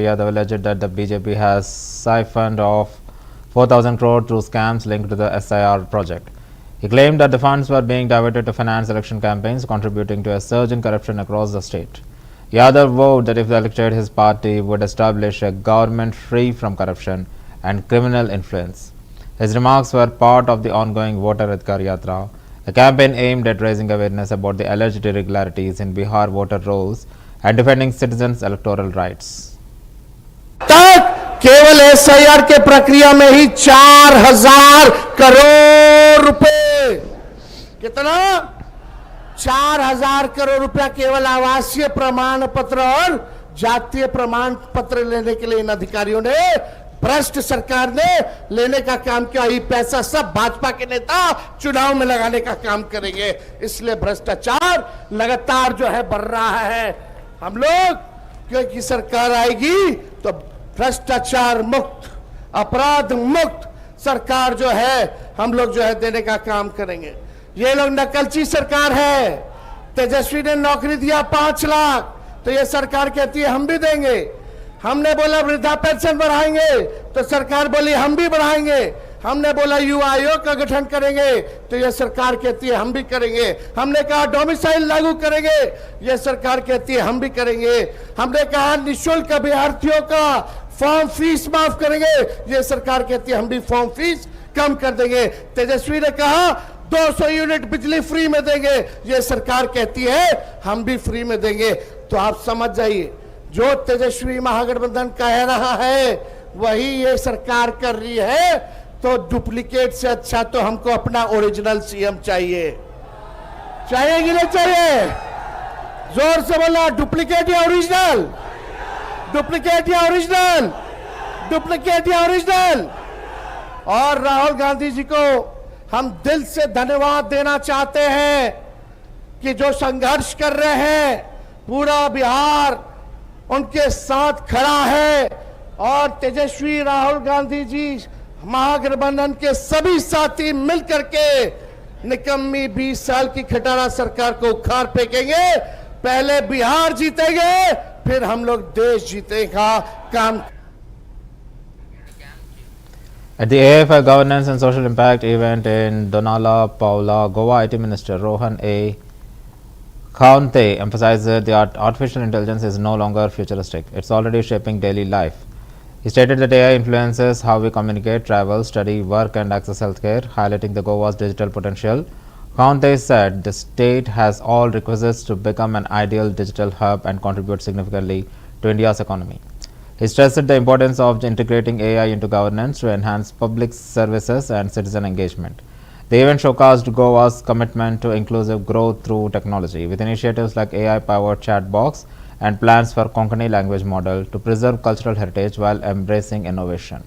Yadav alleged that the BJP has siphoned off 4,000 crore through scams linked to the SIR project. He claimed that the funds were being diverted to finance election campaigns, contributing to a surge in corruption across the state. Yadav vowed that if elected, his party would establish a government free from corruption and criminal influence. His remarks were part of the ongoing Voter Adhikar Yatra, a campaign aimed at raising awareness about the alleged irregularities in Bihar voter rolls and defending citizens' electoral rights. तक केवल SIR के प्रक्रिया में ही 4,000 करोड़ रुपए, कितना 4,000 करोड़ रुपया केवल आवासीय प्रमाण पत्र और जातीय प्रमाण पत्र लेने के लिए इन अधिकारियों ने, भ्रष्ट सरकार ने लेने का काम किया। ये पैसा सब भाजपा के नेता चुनाव में लगाने का काम करेंगे, इसलिए भ्रष्टाचार लगातार जो है बढ़ रहा है। हम लोग क्योंकि सरकार आएगी तो भ्रष्टाचार मुक्त, अपराध मुक्त सरकार जो है हम लोग जो है देने का काम करेंगे। ये लोग नकलची सरकार है। तेजस्वी ने नौकरी दिया 5 लाख, तो ये सरकार कहती है हम भी देंगे। हमने बोला वृद्धा पेंशन बढ़ाएंगे, तो सरकार बोली हम भी बढ़ाएंगे। हमने बोला युवा आयोग का गठन करेंगे, तो यह सरकार कहती है हम भी करेंगे। हमने कहा डोमिसाइल लागू करेंगे, यह सरकार कहती है हम भी करेंगे। हमने कहा निःशुल्क अभ्यर्थियों का फॉर्म फीस माफ करेंगे, यह सरकार कहती है हम भी फॉर्म फीस कम कर देंगे। तेजस्वी ने कहा 200 यूनिट बिजली फ्री में देंगे, यह सरकार कहती है हम भी फ्री में देंगे। तो आप समझ जाइए, जो तेजस्वी महागठबंधन कह रहा है वही ये सरकार कर रही है। तो डुप्लीकेट से अच्छा तो हमको अपना ओरिजिनल सीएम चाहिए। चाहिए कि नहीं चाहिए? जोर से बोला, डुप्लीकेट या ओरिजिनल? डुप्लीकेट या ओरिजिनल? डुप्लीकेट या ओरिजिनल? और राहुल गांधी जी को हम दिल से धन्यवाद देना चाहते हैं कि जो संघर्ष कर रहे हैं, पूरा बिहार उनके साथ खड़ा है। और तेजस्वी राहुल गांधी जी महागठबंधन के सभी साथी मिलकर के निकम्मी 20 साल की खटारा सरकार को उखाड़ फेंकेंगे। पहले बिहार जीतेंगे, फिर हम लोग देश जीतेंगे का काम। At the AFI Governance and Social Impact event in Donala, Paula, Goa IT Minister Rohan A. Khaunte emphasized that artificial intelligence is no longer futuristic. It's already shaping daily life. He stated that AI influences how we communicate, travel, study, work and access healthcare, highlighting the Goa's digital potential. Khaunte said the state has all requisites to become an ideal digital hub and contribute significantly to India's economy. He stressed the importance of integrating AI into governance to enhance public services and citizen engagement. The event showcased Goa's commitment to inclusive growth through technology, with initiatives like AI-powered chat box and plans for Konkani language model to preserve cultural heritage while embracing innovation.